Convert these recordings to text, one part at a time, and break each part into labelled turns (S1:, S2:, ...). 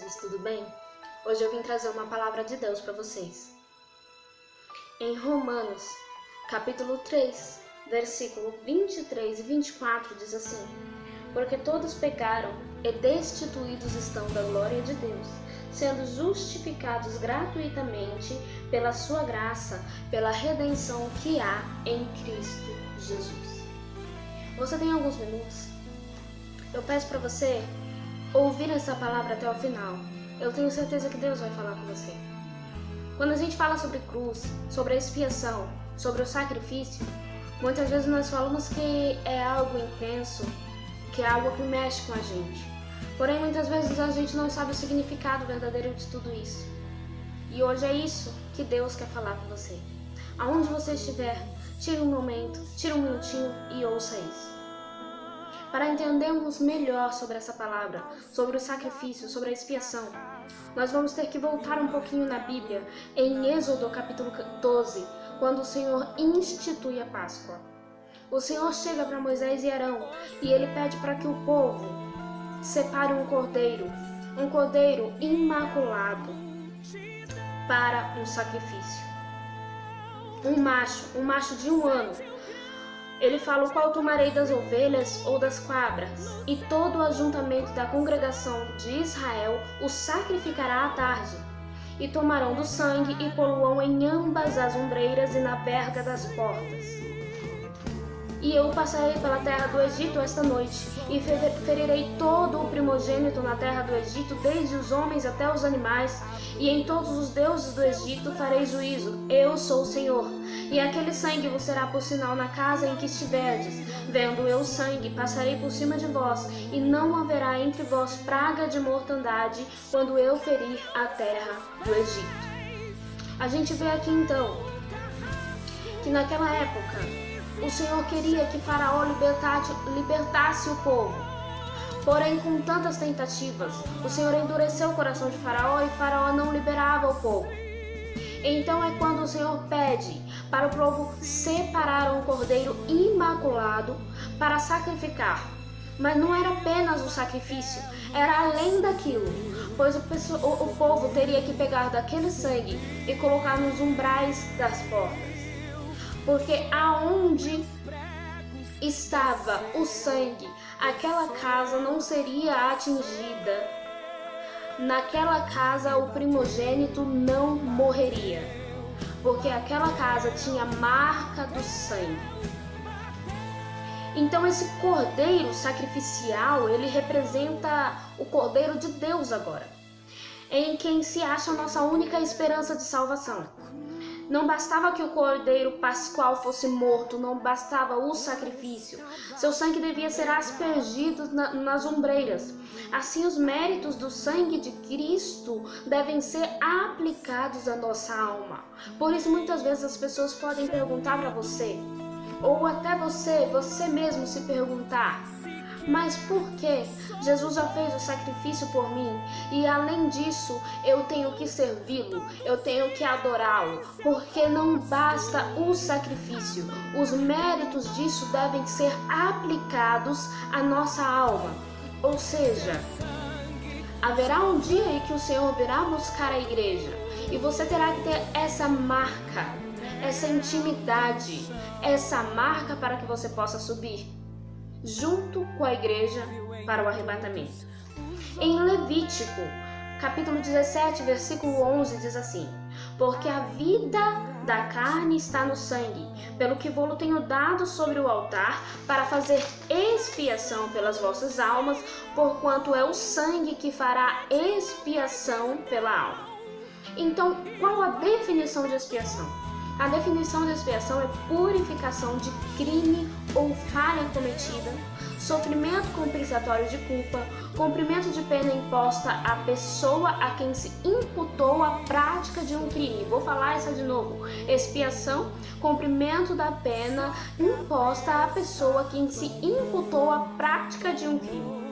S1: queridos, tudo bem? Hoje eu vim trazer uma palavra de Deus para vocês. Em Romanos, capítulo 3, versículo 23 e 24 diz assim: Porque todos pecaram e destituídos estão da glória de Deus, sendo justificados gratuitamente pela sua graça, pela redenção que há em Cristo Jesus. Você tem alguns minutos? Eu peço para você ouvir essa palavra até o final. Eu tenho certeza que Deus vai falar com você. Quando a gente fala sobre cruz, sobre a expiação, sobre o sacrifício, muitas vezes nós falamos que é algo intenso, que é algo que mexe com a gente. Porém, muitas vezes a gente não sabe o significado verdadeiro de tudo isso. E hoje é isso que Deus quer falar com você. Aonde você estiver, tire um momento, tire um minutinho e ouça isso. Para entendermos melhor sobre essa palavra, sobre o sacrifício, sobre a expiação, nós vamos ter que voltar um pouquinho na Bíblia, em Êxodo capítulo 12, quando o Senhor institui a Páscoa. O Senhor chega para Moisés e Arão e ele pede para que o povo separe um cordeiro imaculado para um sacrifício. Um macho de 1 ano. Ele fala: o qual tomarei das ovelhas ou das cabras, e todo o ajuntamento da congregação de Israel o sacrificará à tarde. E tomarão do sangue e poluão em ambas as ombreiras e na verga das portas. E eu passarei pela terra do Egito esta noite, e ferirei todo o primogênito na terra do Egito, desde os homens até os animais, e em todos os deuses do Egito farei juízo. Eu sou o Senhor. E aquele sangue vos será por sinal na casa em que estiverdes. Vendo eu o sangue, passarei por cima de vós, e não haverá entre vós praga de mortandade, quando eu ferir a terra do Egito. A gente vê aqui então, que naquela época, o Senhor queria que Faraó libertasse o povo. Porém, com tantas tentativas, o Senhor endureceu o coração de Faraó e Faraó não liberava o povo. Então é quando o Senhor pede para o povo separar um cordeiro imaculado para sacrificar. Mas não era apenas o sacrifício, era além daquilo, pois o povo teria que pegar daquele sangue e colocar nos umbrais das portas. Porque aonde estava o sangue, aquela casa não seria atingida. Naquela casa o primogênito não morreria, porque aquela casa tinha marca do sangue. Então esse cordeiro sacrificial, ele representa o cordeiro de Deus agora, em quem se acha a nossa única esperança de salvação. Não bastava que o cordeiro pascual fosse morto, não bastava o sacrifício. Seu sangue devia ser aspergido nas ombreiras. Assim, os méritos do sangue de Cristo devem ser aplicados à nossa alma. Por isso, muitas vezes as pessoas podem perguntar para você, ou até você mesmo se perguntar: mas por que Jesus já fez o sacrifício por mim e além disso eu tenho que servi-lo, eu tenho que adorá-lo? Porque não basta o sacrifício, os méritos disso devem ser aplicados à nossa alma. Ou seja, haverá um dia em que o Senhor virá buscar a igreja e você terá que ter essa marca, essa intimidade, essa marca para que você possa subir junto com a igreja para o arrebatamento. Em Levítico, capítulo 17, versículo 11, diz assim: Porque a vida da carne está no sangue, pelo que vou-lo tenho dado sobre o altar, para fazer expiação pelas vossas almas, porquanto é o sangue que fará expiação pela alma. Então, qual a definição de expiação? A definição de expiação é purificação de crime ou falha cometida, sofrimento compensatório de culpa, cumprimento de pena imposta à pessoa a quem se imputou a prática de um crime. Vou falar isso de novo. Expiação, cumprimento da pena imposta à pessoa a quem se imputou a prática de um crime.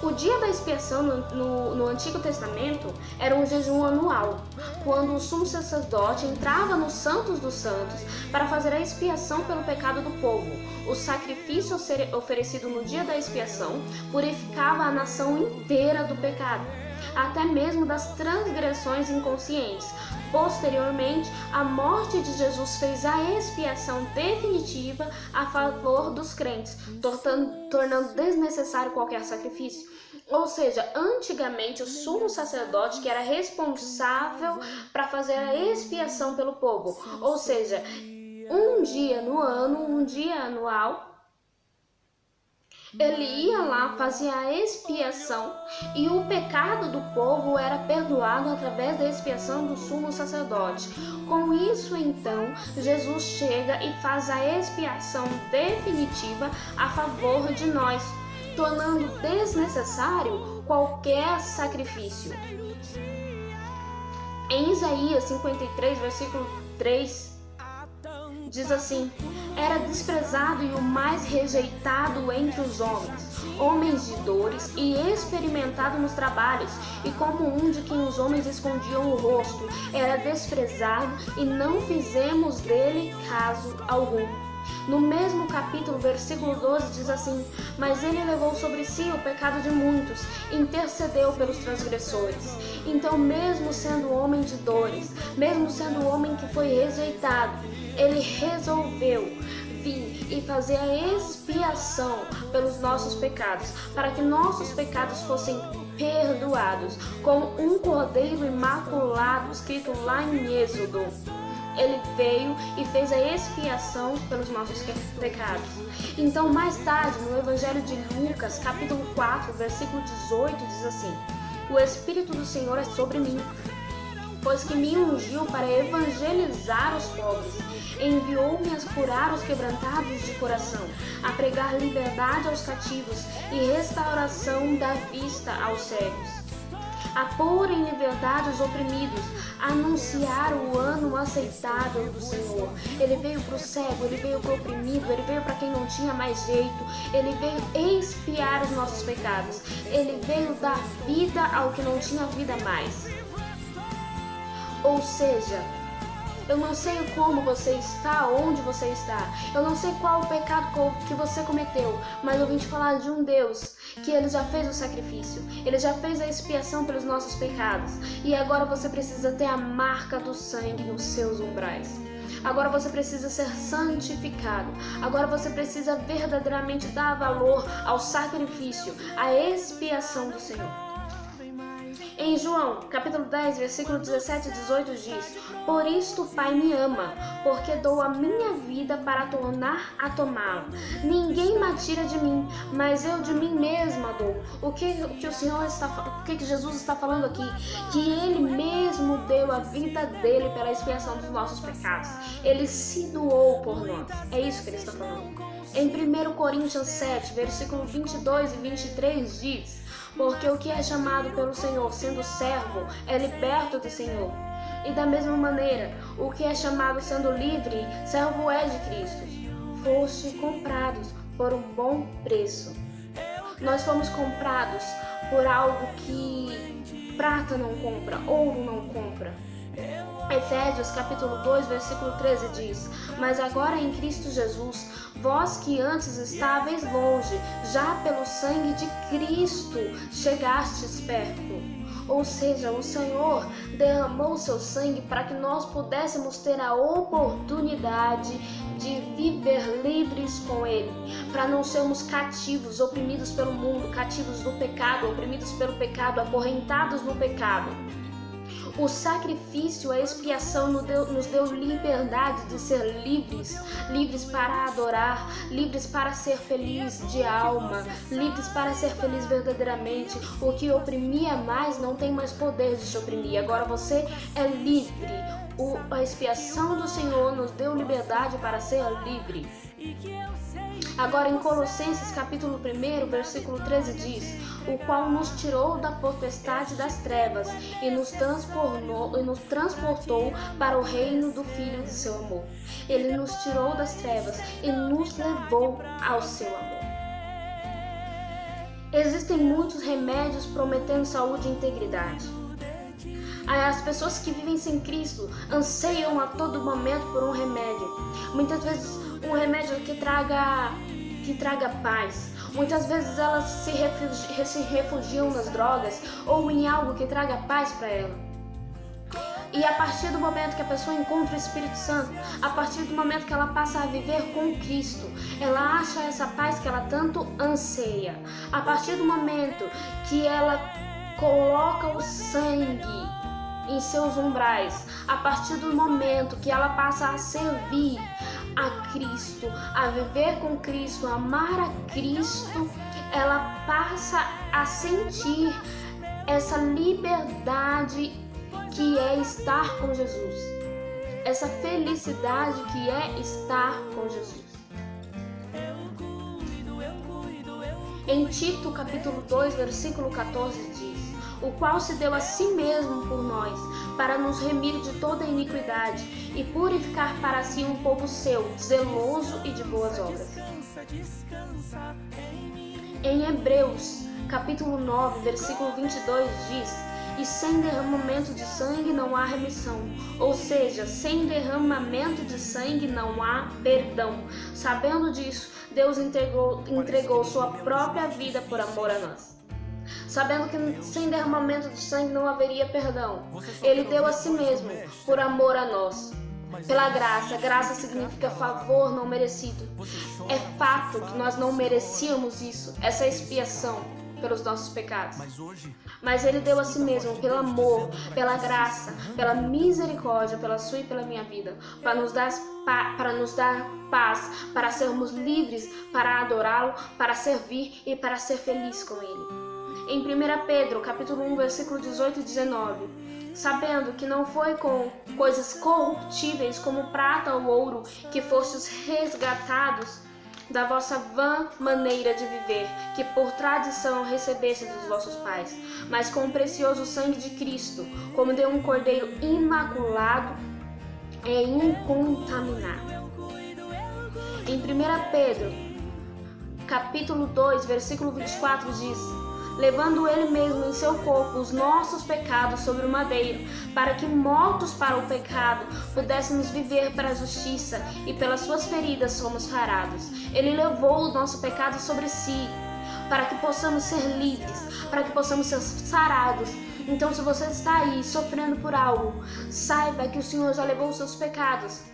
S1: O dia da expiação no Antigo Testamento era um jejum anual, quando o sumo sacerdote entrava nos Santos dos Santos para fazer a expiação pelo pecado do povo. O sacrifício oferecido no dia da expiação purificava a nação inteira do pecado, até mesmo das transgressões inconscientes. Posteriormente, a morte de Jesus fez a expiação definitiva a favor dos crentes, tornando desnecessário qualquer sacrifício. Ou seja, antigamente o sumo sacerdote que era responsável para fazer a expiação pelo povo, ou seja, um dia no ano, um dia anual, ele ia lá, fazia a expiação e o pecado do povo era perdoado através da expiação do sumo sacerdote. Com isso, então, Jesus chega e faz a expiação definitiva a favor de nós, tornando desnecessário qualquer sacrifício. Em Isaías 53, versículo 3, diz assim: era desprezado e o mais rejeitado entre os homens de dores e experimentado nos trabalhos, e como um de quem os homens escondiam o rosto, era desprezado e não fizemos dele caso algum. No mesmo capítulo, versículo 12, diz assim: mas ele levou sobre si o pecado de muitos, intercedeu pelos transgressores. Então, mesmo sendo homem de dores, mesmo sendo homem que foi rejeitado, ele resolveu vir e fazer a expiação pelos nossos pecados, para que nossos pecados fossem perdoados, como um cordeiro imaculado, escrito lá em Êxodo. Ele veio e fez a expiação pelos nossos pecados. Então, mais tarde, no Evangelho de Lucas, capítulo 4, versículo 18, diz assim: o Espírito do Senhor é sobre mim, pois que me ungiu para evangelizar os pobres, enviou-me a curar os quebrantados de coração, a pregar liberdade aos cativos e restauração da vista aos cegos, a pôr em liberdade os oprimidos, a anunciar o ano aceitável do Senhor. Ele veio para o cego, ele veio para o oprimido, ele veio para quem não tinha mais jeito, ele veio expiar os nossos pecados, ele veio dar vida ao que não tinha vida mais. Ou seja, eu não sei como você está, onde você está, eu não sei qual o pecado que você cometeu, mas eu vim te falar de um Deus que ele já fez o sacrifício, ele já fez a expiação pelos nossos pecados, e agora você precisa ter a marca do sangue nos seus umbrais. Agora você precisa ser santificado, agora você precisa verdadeiramente dar valor ao sacrifício, à expiação do Senhor. Em João, capítulo 10, versículo 17 e 18 diz: por isto o Pai me ama, porque dou a minha vida para tornar a tomá-la. Ninguém me tira de mim, mas eu de mim mesma dou. O que Jesus está falando aqui? Que Ele mesmo deu a vida dele pela expiação dos nossos pecados. Ele se doou por nós. É isso que Ele está falando. Em 1 Coríntios 7, versículo 22 e 23 diz: porque o que é chamado pelo Senhor, sendo servo, é liberto do Senhor. E da mesma maneira, o que é chamado sendo livre, servo é de Cristo. Foste comprados por um bom preço. Nós fomos comprados por algo que prata não compra, ouro não compra. Efésios capítulo 2, versículo 13 diz: mas agora em Cristo Jesus, vós que antes estáveis longe, já pelo sangue de Cristo chegastes perto. Ou seja, o Senhor derramou o seu sangue para que nós pudéssemos ter a oportunidade de viver livres com Ele, para não sermos cativos, oprimidos pelo mundo, cativos do pecado, oprimidos pelo pecado, acorrentados no pecado. O sacrifício, a expiação nos deu liberdade de ser livres, livres para adorar, livres para ser feliz de alma, livres para ser feliz verdadeiramente. O que oprimia mais não tem mais poder de te oprimir, agora você é livre. A expiação do Senhor nos deu liberdade para ser livre. Agora em Colossenses capítulo 1, versículo 13 diz: o qual nos tirou da potestade das trevas e nos transportou para o reino do Filho de seu amor. Ele nos tirou das trevas e nos levou ao seu amor. Existem muitos remédios prometendo saúde e integridade. As pessoas que vivem sem Cristo anseiam a todo momento por um remédio. Muitas vezes um remédio que traga paz. Muitas vezes elas se refugiam nas drogas ou em algo que traga paz para ela. E a partir do momento que a pessoa encontra o Espírito Santo, a partir do momento que ela passa a viver com Cristo, ela acha essa paz que ela tanto anseia. A partir do momento que ela coloca o sangue em seus umbrais, a partir do momento que ela passa a servir a Cristo, a viver com Cristo, a amar a Cristo, ela passa a sentir essa liberdade que é estar com Jesus, essa felicidade que é estar com Jesus. Em Tito capítulo 2, versículo 14 diz: o qual se deu a si mesmo por nós, para nos remir de toda iniquidade e purificar para si um povo seu, zeloso e de boas obras. Em Hebreus capítulo 9, versículo 22 diz: e sem derramamento de sangue não há remissão, ou seja, sem derramamento de sangue não há perdão. Sabendo disso, Deus entregou sua própria vida por amor a nós. Sabendo que sem derramamento de sangue não haveria perdão, Ele deu a si mesmo por amor a nós. Pela graça, graça significa favor não merecido. É fato que nós não merecíamos isso, essa expiação pelos nossos pecados. Mas Ele deu a si mesmo pelo amor, pela graça, pela misericórdia, pela sua e pela minha vida, para nos dar paz, para sermos livres, para adorá-lo, para servir e para ser feliz com Ele. Em 1 Pedro, capítulo 1, versículo 18 e 19, sabendo que não foi com coisas corruptíveis como prata ou ouro que fostes resgatados da vossa vã maneira de viver, que por tradição recebestes dos vossos pais, mas com o precioso sangue de Cristo, como de um cordeiro imaculado e incontaminado. Em 1 Pedro, capítulo 2, versículo 24 diz: levando Ele mesmo em seu corpo os nossos pecados sobre o madeiro, para que, mortos para o pecado, pudéssemos viver para a justiça, e pelas suas feridas somos sarados. Ele levou o nosso pecado sobre si, para que possamos ser livres, para que possamos ser sarados. Então, se você está aí sofrendo por algo, saiba que o Senhor já levou os seus pecados.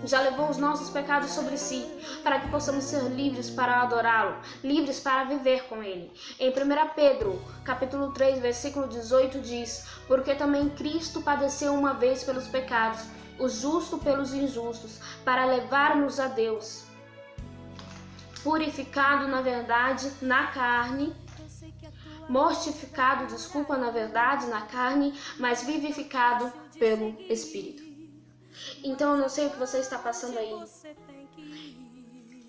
S1: Já levou os nossos pecados sobre si, para que possamos ser livres para adorá-lo, livres para viver com Ele. Em 1 Pedro, capítulo 3, versículo 18 diz: porque também Cristo padeceu uma vez pelos pecados, o justo pelos injustos, para levar-nos a Deus, purificado na verdade na carne, mortificado, na verdade na carne, mas vivificado pelo Espírito. Então eu não sei o que você está passando aí,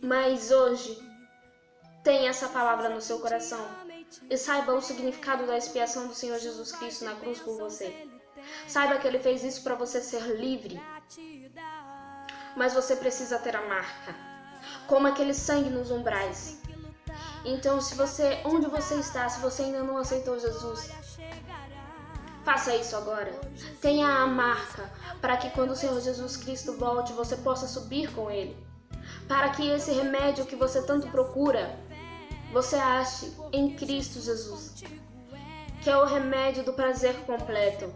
S1: mas hoje tenha essa palavra no seu coração e saiba o significado da expiação do Senhor Jesus Cristo na cruz por você. Saiba que Ele fez isso para você ser livre, mas você precisa ter a marca, como aquele sangue nos umbrais. Então, onde você está, se você ainda não aceitou Jesus, faça isso agora. Tenha a marca, para que quando o Senhor Jesus Cristo volte, você possa subir com Ele. Para que esse remédio que você tanto procura, você ache em Cristo Jesus. Que é o remédio do prazer completo.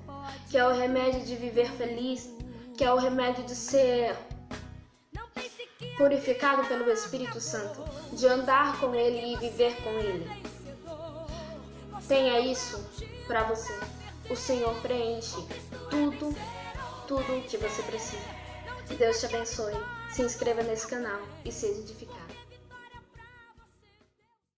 S1: Que é o remédio de viver feliz. Que é o remédio de ser purificado pelo Espírito Santo. De andar com Ele e viver com Ele. Tenha isso para você. O Senhor preenche tudo o que você precisa. Deus te abençoe. Se inscreva nesse canal e seja edificado.